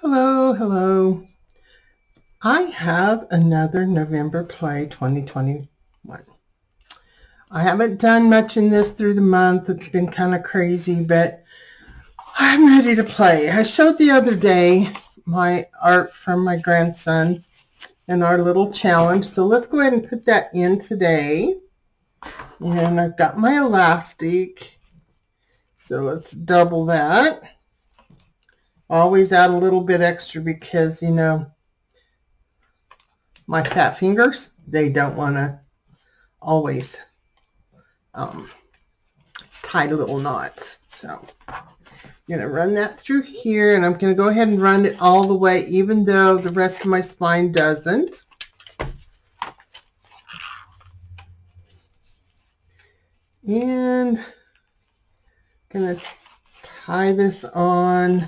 Hello, hello. I have another November Play 2021. I haven't done much in this through the month. It's been kind of crazy, but I'm ready to play. I showed the other day my art from my grandson and our little challenge. So let's go ahead and put that in today. And I've got my elastic. So let's double that. Always add a little bit extra because, you know, my fat fingers, they don't want to always tie little knots. So I'm going to run that through here, and I'm going to go ahead and run it all the way, even though the rest of my spine doesn't. And I'm going to tie this on.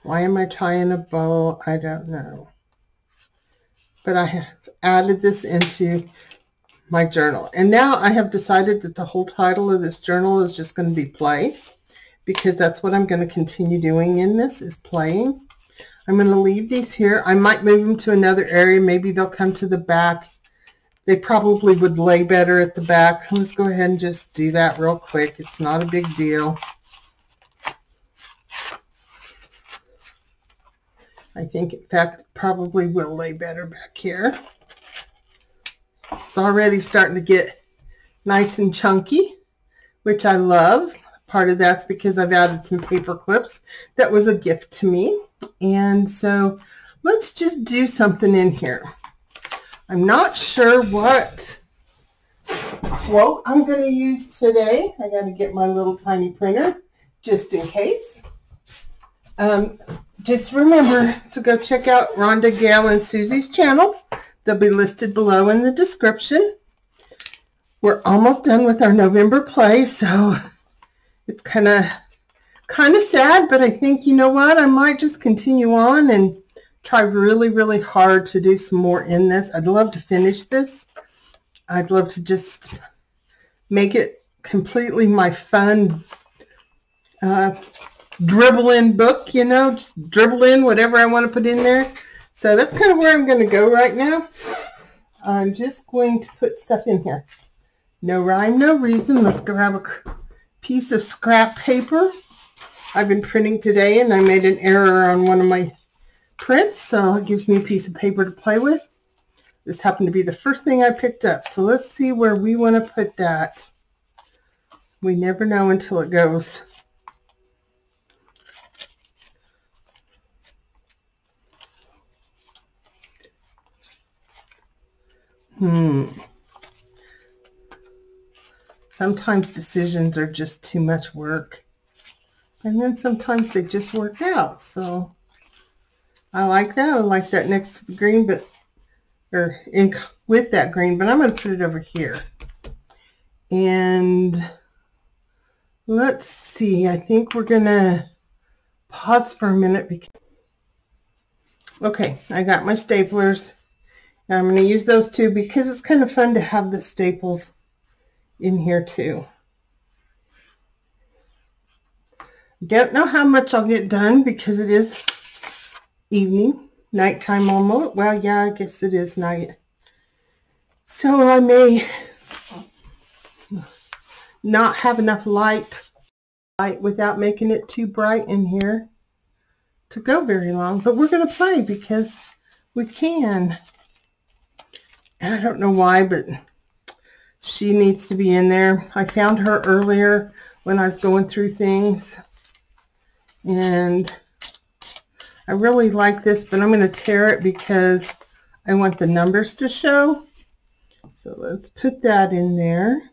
Why am I tying a bow? I don't know. But I have added this into my journal. And now I have decided that the whole title of this journal is just going to be play, because that's what I'm going to continue doing in this, is playing. I'm going to leave these here. I might move them to another area. Maybe they'll come to the back. They probably would lay better at the back. Let's go ahead and just do that real quick. It's not a big deal. I think, in fact, it probably will lay better back here. It's already starting to get nice and chunky, which I love. Part of that's because I've added some paper clips. That was a gift to me. And so let's just do something in here. I'm not sure what quote I'm going to use today. I got to get my little tiny printer just in case. Just remember to go check out Ronda, Gayle, and Susie's channels. They'll be listed below in the description. We're almost done with our November play, so it's kind of sad, but I think, you know what, I might just continue on and try really, really hard to do some more in this. I'd love to finish this. I'd love to just make it completely my fun dribble in book, you know, just dribble in whatever I want to put in there. So that's kind of where I'm going to go right now. I'm just going to put stuff in here. No rhyme, no reason. Let's grab a piece of scrap paper. I've been printing today and I made an error on one of my prints, so it gives me a piece of paper to play with. This happened to be the first thing I picked up. So let's see where we want to put that. We never know until it goes. Sometimes decisions are just too much work. And then sometimes they just work out. So I like that. I like that next to the green, but, or in with that green, but I'm going to put it over here. And let's see. I think we're going to pause for a minute. Okay, I got my staplers. Now I'm going to use those too because it's kind of fun to have the staples in here too. Don't know how much I'll get done because it is evening, nighttime almost. Well, yeah, I guess it is night. So I may not have enough light without making it too bright in here to go very long. But we're going to play because we can. And I don't know why, but she needs to be in there. I found her earlier when I was going through things. And I really like this, but I'm going to tear it because I want the numbers to show. So let's put that in there.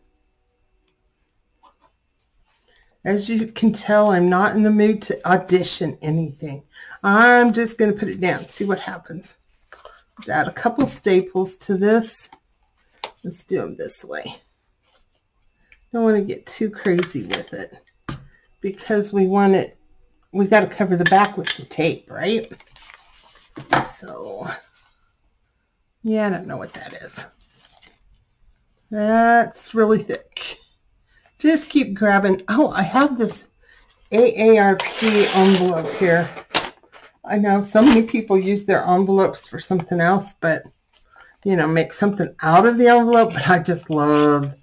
As you can tell, I'm not in the mood to audition anything. I'm just going to put it down, see what happens. Let's add a couple staples to this. Let's do them this way. Don't want to get too crazy with it because we want it, we've got to cover the back with the tape, right? So, yeah, I don't know what that is. That's really thick. Just keep grabbing. Oh, I have this AARP envelope here. I know so many people use their envelopes for something else, but, you know, make something out of the envelope. But I just love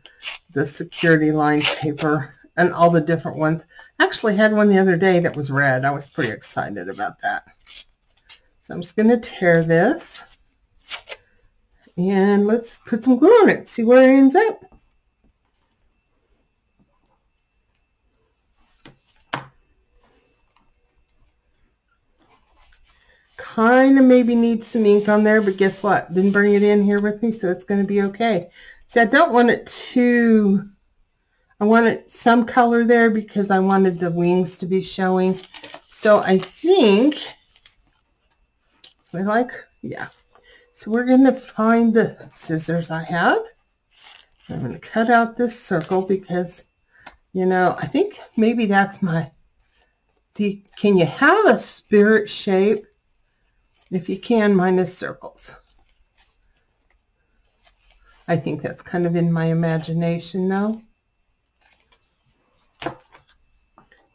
the security line paper and all the different ones. I actually had one the other day that was red. I was pretty excited about that. So I'm just going to tear this. And let's put some glue on it, see where it ends up. Kind of maybe needs some ink on there, but guess what? Didn't bring it in here with me, so it's going to be okay. See, I don't want it too... I wanted some color there because I wanted the wings to be showing. So I think... yeah. So we're going to find the scissors I have. I'm going to cut out this circle because, you know, I think maybe that's my... Can you have a spirit shape? If you can, minus circles. I think that's kind of in my imagination though.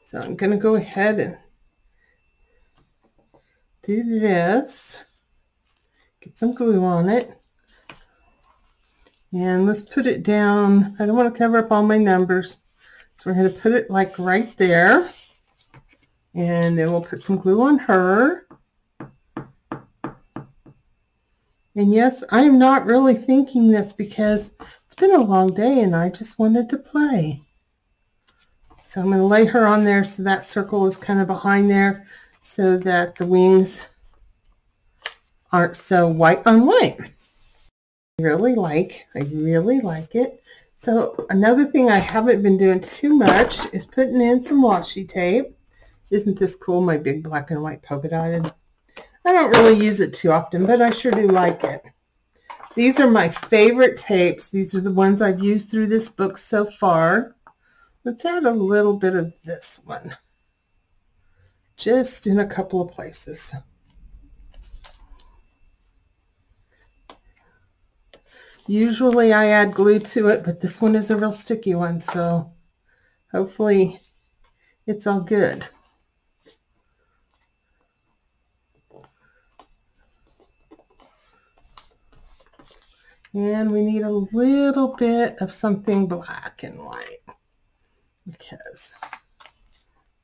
So I'm going to go ahead and do this. Get some glue on it. And let's put it down. I don't want to cover up all my numbers. So we're going to put it like right there. And then we'll put some glue on her. And yes, I'm not really thinking this because it's been a long day and I just wanted to play. So I'm going to lay her on there so that circle is kind of behind there so that the wings aren't so white on white. I really like it. So another thing I haven't been doing too much is putting in some washi tape. Isn't this cool? My big black and white polka dotted. I don't really use it too often, but I sure do like it. These are my favorite tapes. These are the ones I've used through this book so far. Let's add a little bit of this one, just in a couple of places. Usually I add glue to it, but this one is a real sticky one, so hopefully it's all good. And we need a little bit of something black and white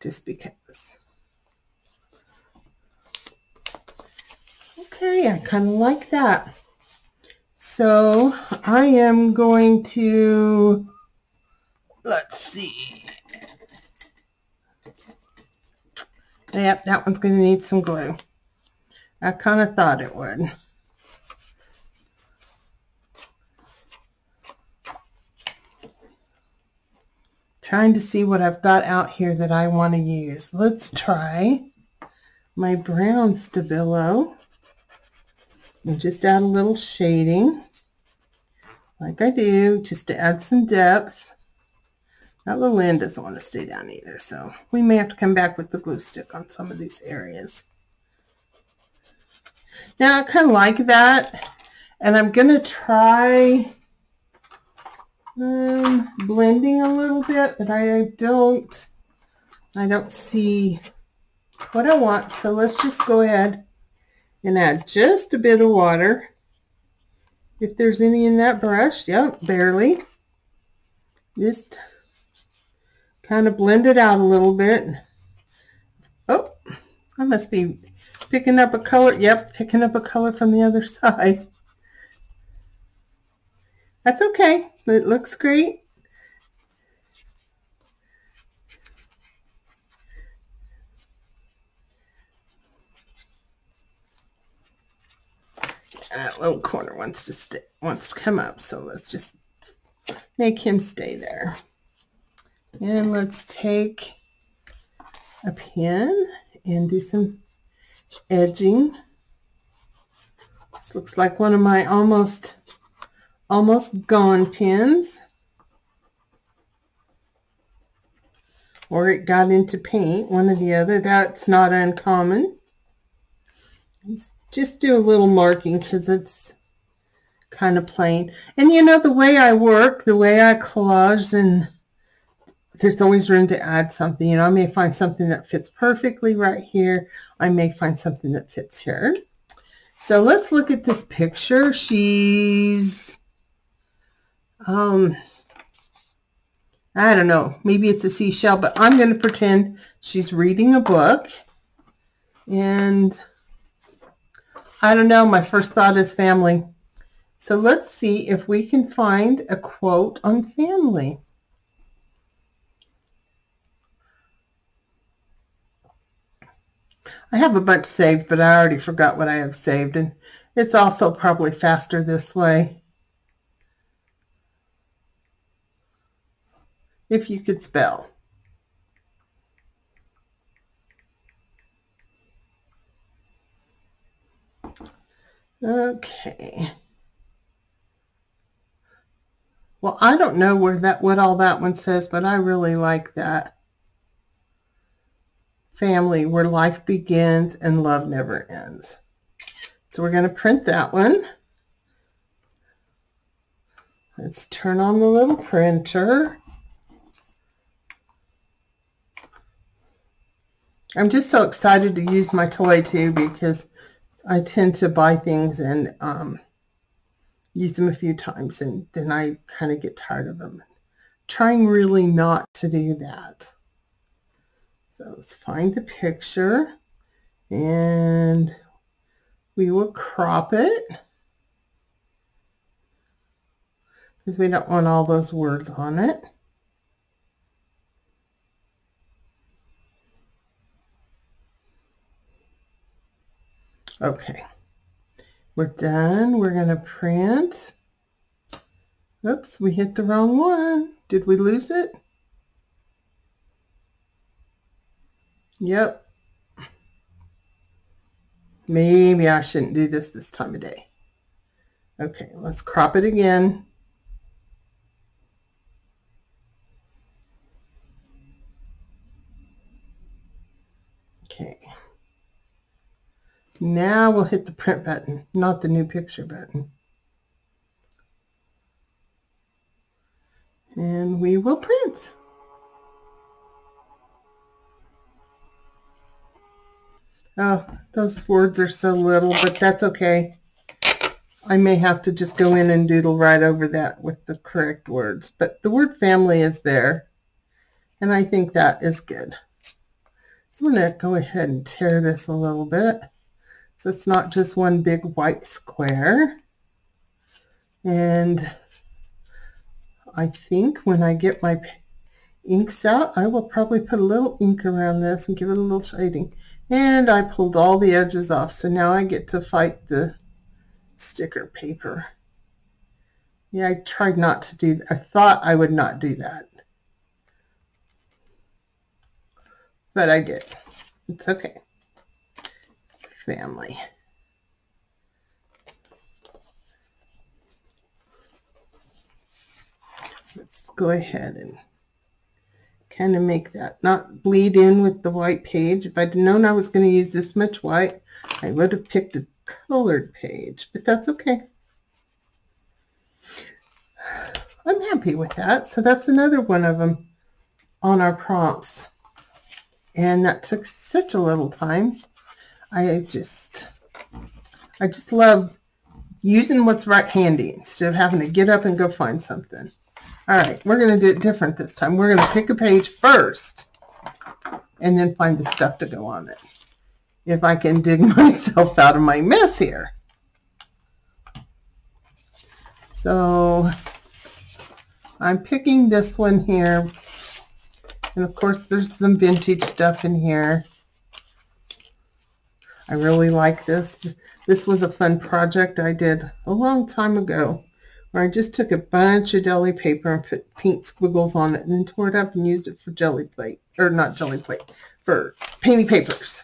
just because. Okay, I kind of like that. So I am going to, let's see. Yep, that one's going to need some glue. I kind of thought it would. Trying to see what I've got out here that I want to use. Let's try my brown Stabilo and just add a little shading like I do, just to add some depth. That little end doesn't want to stay down either, so we may have to come back with the glue stick on some of these areas. Now I kind of like that, and I'm going to try blending a little bit, but I don't see what I want, so let's just go ahead and add just a bit of water. If there's any in that brush, yep, barely. Just kind of blend it out a little bit. Oh, I must be picking up a color. Yep, picking up a color from the other side. That's okay. It looks great. That little corner wants to come up, so let's just make him stay there. And let's take a pen and do some edging. This looks like one of my almost gone pens, or it got into paint, one or the other. That's not uncommon. Just do a little marking because it's kind of plain. And you know, the way I work, the way I collage and there's always room to add something. You know, I may find something that fits perfectly right here. I may find something that fits here. So let's look at this picture. She's, I don't know, maybe it's a seashell, but I'm going to pretend she's reading a book. And I don't know, my first thought is family. So let's see if we can find a quote on family. I have a bunch saved, but I already forgot what I have saved, and it's also probably faster this way. If you could spell. Okay. Well, I don't know what all that one says, but I really like that. Family, where life begins and love never ends. So we're going to print that one. Let's turn on the little printer. I'm just so excited to use my toy too, because I tend to buy things and use them a few times, and then I kind of get tired of them. Trying really not to do that. So let's find the picture, and we will crop it because we don't want all those words on it. Okay, we're done. We're going to print. Oops, we hit the wrong one. Did we lose it? Yep. Maybe I shouldn't do this time of day. Okay, let's crop it again. Okay. Now we'll hit the print button, not the new picture button. And we will print. Oh, those words are so little, but that's okay. I may have to just go in and doodle right over that with the correct words. But the word family is there, and I think that is good. I'm going to go ahead and tear this a little bit, so it's not just one big white square. And I think when I get my inks out, I will probably put a little ink around this and give it a little shading. And I pulled all the edges off, so now I get to fight the sticker paper. Yeah, I tried not to do that. I thought I would not do that, but I did. It's okay. Family. Let's go ahead and kind of make that not bleed in with the white page. If I'd known I was going to use this much white, I would have picked a colored page, but that's okay. I'm happy with that. So that's another one of them on our prompts. And that took such a little time. I just love using what's right handy instead of having to get up and go find something. All right, we're going to do it different this time. We're going to pick a page first and then find the stuff to go on it. If I can dig myself out of my mess here. So I'm picking this one here. And of course there's some vintage stuff in here. I really like this. This was a fun project I did a long time ago, where I just took a bunch of deli paper and put pink squiggles on it and then tore it up and used it for jelly plate, or not jelly plate, for painting papers.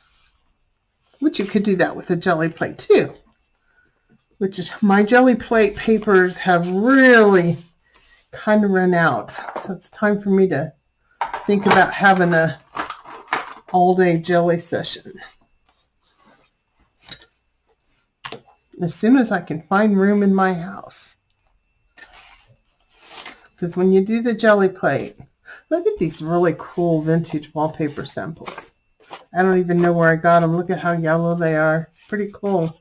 Which you could do that with a jelly plate too. Which is, my jelly plate papers have really kind of run out. So it's time for me to think about having a all-day jelly session. As soon as I can find room in my house. Because when you do the jelly plate, Look at these really cool vintage wallpaper samples. I don't even know where I got them. Look at how yellow they are. Pretty cool.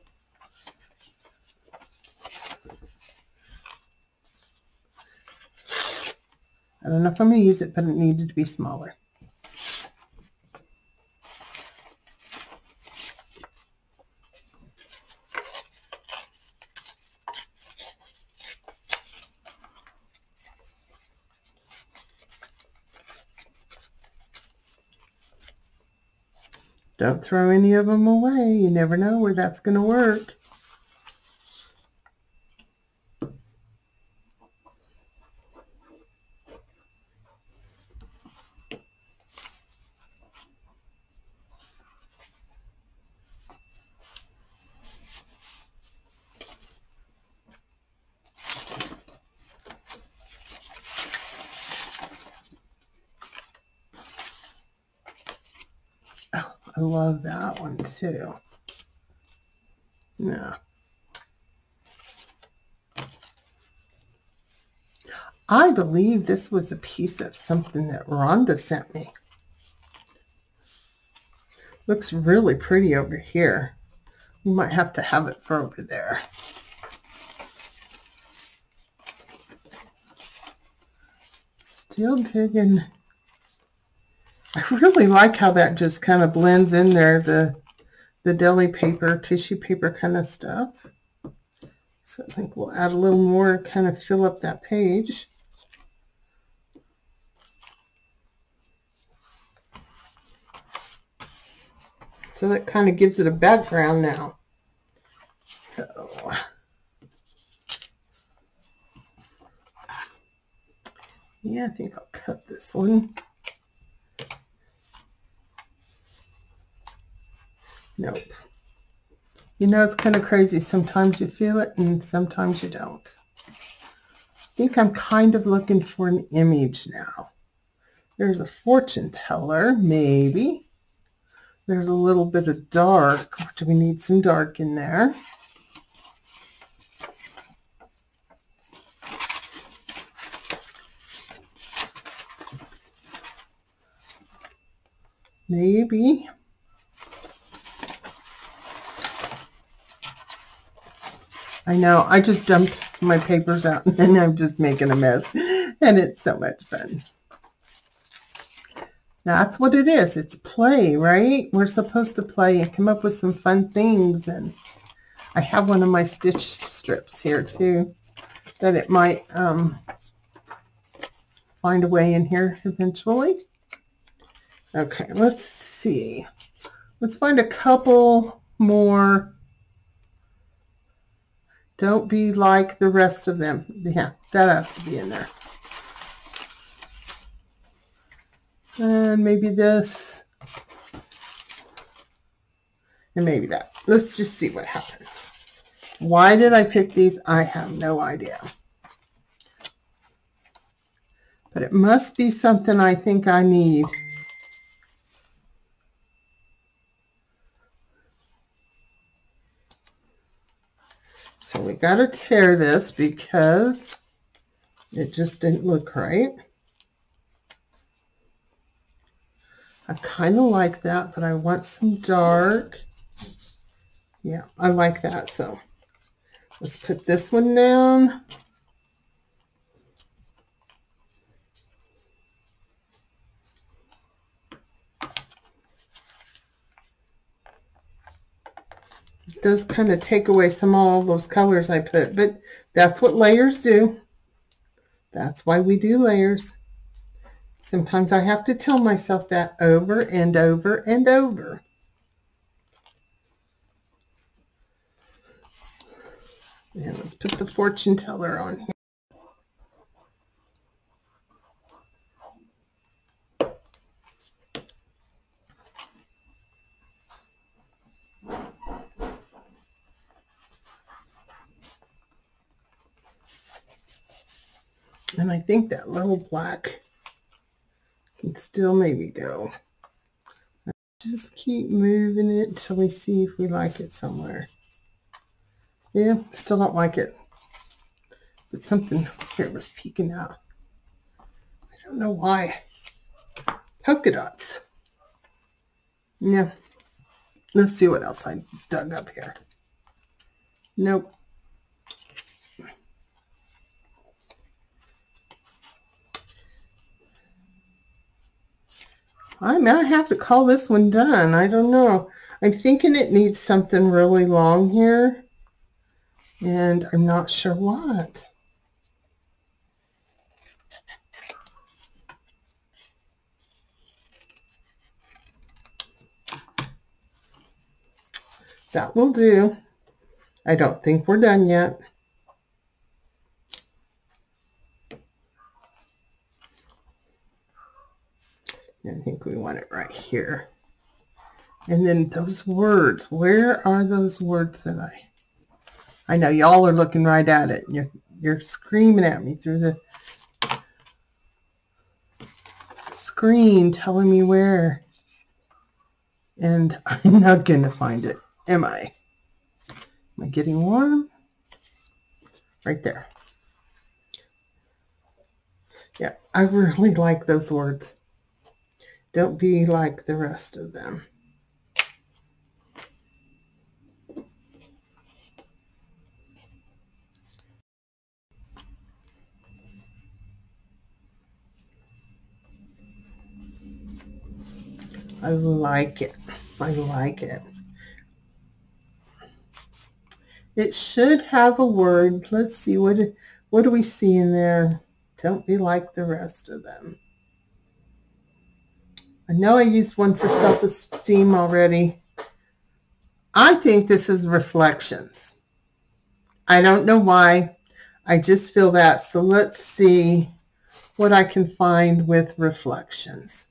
I don't know if I'm going to use it, but it needed to be smaller. Don't throw any of them away. You never know where that's going to work. I love that one too. Yeah. I believe this was a piece of something that Ronda sent me. Looks really pretty over here. We might have to have it for over there. Still digging. I really like how that just kind of blends in there, the deli paper, tissue paper kind of stuff. So I think we'll add a little more, kind of fill up that page. So that kind of gives it a background now. So yeah, I think I'll cut this one. Nope. You know, it's kind of crazy. Sometimes you feel it and sometimes you don't. I think I'm kind of looking for an image now. There's a fortune teller, maybe. There's a little bit of dark. Do we need some dark in there? Maybe. I know, I just dumped my papers out and I'm just making a mess. And it's so much fun. That's what it is. It's play, right? We're supposed to play and come up with some fun things. And I have one of my stitch strips here too, that it might find a way in here eventually. Okay, let's see. Let's find a couple more. Don't be like the rest of them. Yeah, that has to be in there. And maybe this. And maybe that. Let's just see what happens. Why did I pick these? I have no idea. But it must be something I think I need. So we got to tear this because it just didn't look right. I kind of like that, but I want some dark. Yeah, I like that. So let's put this one down. It does kind of take away some of all those colors I put, but that's what layers do. That's why we do layers. Sometimes I have to tell myself that over and over and over. And let's put the fortune teller on here. And I think that little black can still maybe go. Just keep moving it until we see if we like it somewhere. Yeah, still don't like it. But something here was peeking out. I don't know why. Polka dots. Yeah. Let's see what else I dug up here. Nope. I might have to call this one done. I don't know. I'm thinking it needs something really long here, and I'm not sure what. That will do. I don't think we're done yet. I think we want it right here. And then those words, where are those words that I know y'all are looking right at it. You're screaming at me through the screen telling me where. And I'm not going to find it, am I? Am I getting warm? Right there. Yeah, I really like those words. Don't be like the rest of them. I like it. I like it. It should have a word. Let's see, what do we see in there? Don't be like the rest of them. I know I used one for self-esteem already. I think this is reflections. I don't know why. I just feel that. So let's see what I can find with reflections.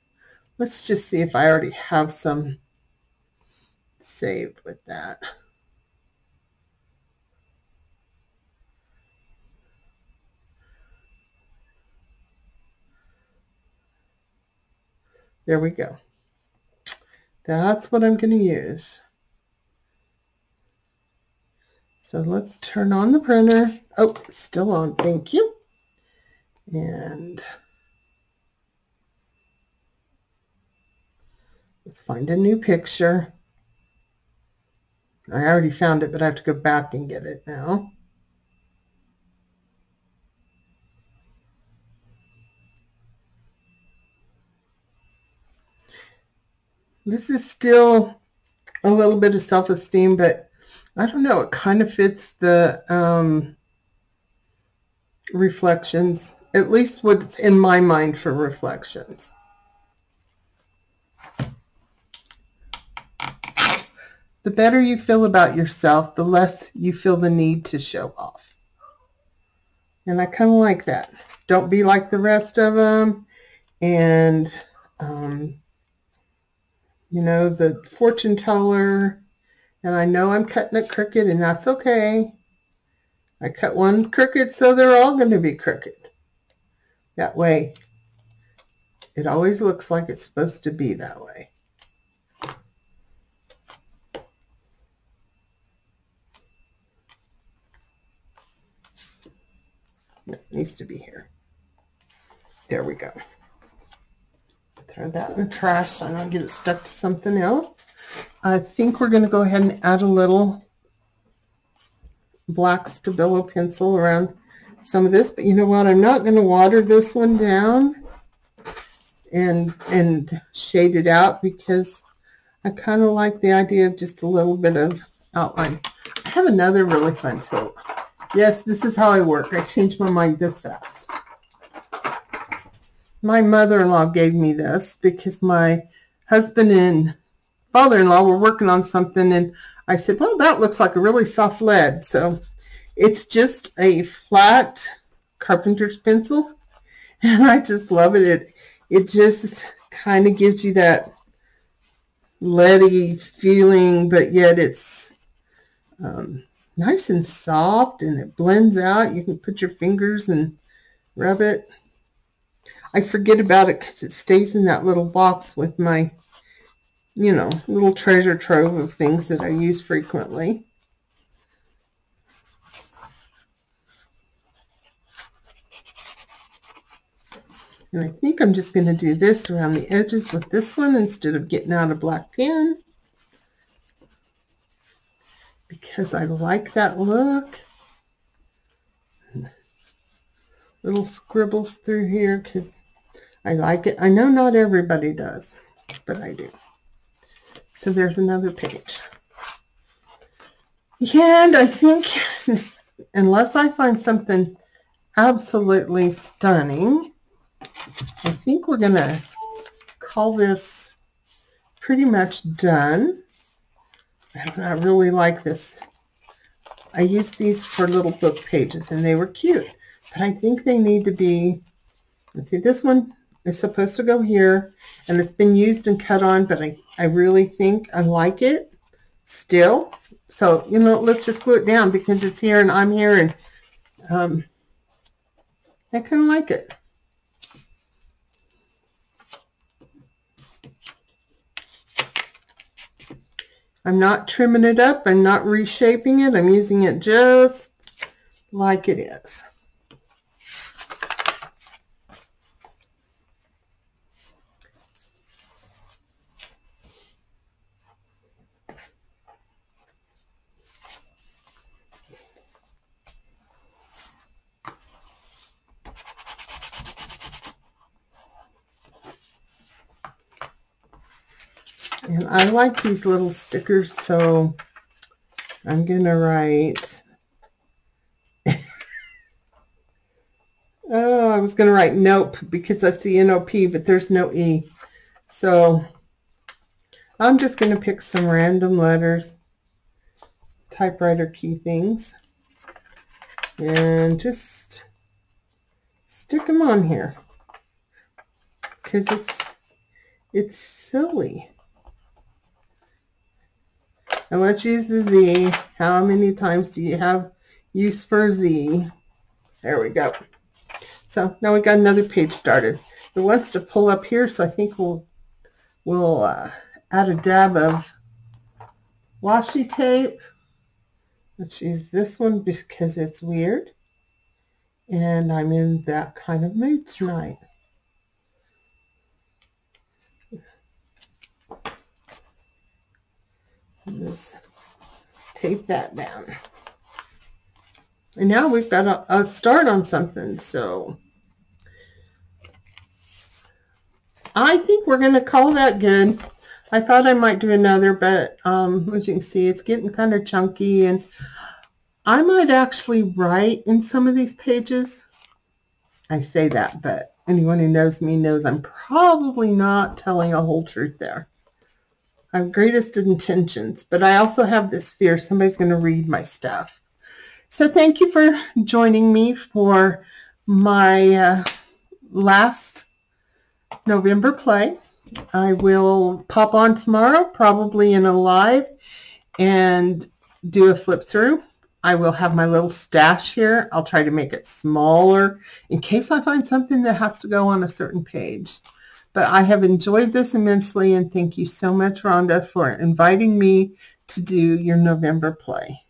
Let's just see if I already have some saved with that. There we go. That's what I'm going to use. So let's turn on the printer. Oh, it's still on. Thank you. And let's find a new picture. I already found it, but I have to go back and get it now. This is still a little bit of self-esteem, but I don't know. It kind of fits the reflections, at least what's in my mind for reflections. The better you feel about yourself, the less you feel the need to show off. And I kind of like that. Don't be like the rest of them. And, you know, the fortune teller. And I know I'm cutting it crooked, and that's okay. I cut one crooked, so they're all going to be crooked. That way, it always looks like it's supposed to be that way. It needs to be here. There we go. Throw that in the trash so I don't get it stuck to something else. I think we're going to go ahead and add a little black Stabilo pencil around some of this. But you know what? I'm not going to water this one down and shade it out because I kind of like the idea of just a little bit of outline. I have another really fun tool. Yes, this is how I work. I change my mind this fast. My mother-in-law gave me this because my husband and father-in-law were working on something, and I said, well, that looks like a really soft lead. So it's just a flat carpenter's pencil, and I just love it. It just kind of gives you that leady feeling, but yet it's nice and soft, and it blends out. You can put your fingers and rub it. I forget about it because it stays in that little box with my, you know, little treasure trove of things that I use frequently. And I think I'm just going to do this around the edges with this one instead of getting out a black pen, because I like that look. Little scribbles through here because I like it. I know not everybody does, but I do. So there's another page. And I think, unless I find something absolutely stunning, I think we're going to call this pretty much done. I really like this. I used these for little book pages, and they were cute. But I think they need to be, let's see, this one is supposed to go here, and it's been used and cut on, but I really think I like it still. So, you know, let's just glue it down because it's here and I'm here, and I kind of like it. I'm not trimming it up. I'm not reshaping it. I'm using it just like it is. And I like these little stickers, so I'm going to write, oh, I was going to write nope because I see N-O-P, but there's no E. So I'm just going to pick some random letters, typewriter key things, and just stick them on here because it's silly. And let's use the Z. How many times do you have use for Z? There we go. So now we got another page started. It wants to pull up here, so I think we'll add a dab of washi tape. Let's use this one because it's weird. And I'm in that kind of mood tonight. Just tape that down. And now we've got a start on something. So I think we're going to call that good. I thought I might do another, but as you can see, it's getting kind of chunky, and I might actually write in some of these pages. I say that, but anyone who knows me knows I'm probably not telling a whole truth there. I have greatest intentions, but I also have this fear somebody's going to read my stuff. So thank you for joining me for my last November play. I will pop on tomorrow, probably in a live, and do a flip through. I will have my little stash here. I'll try to make it smaller in case I find something that has to go on a certain page. But I have enjoyed this immensely, and thank you so much, Rhonda, for inviting me to do your November play.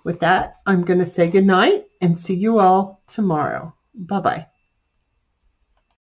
With that, I'm going to say goodnight and see you all tomorrow. Bye-bye.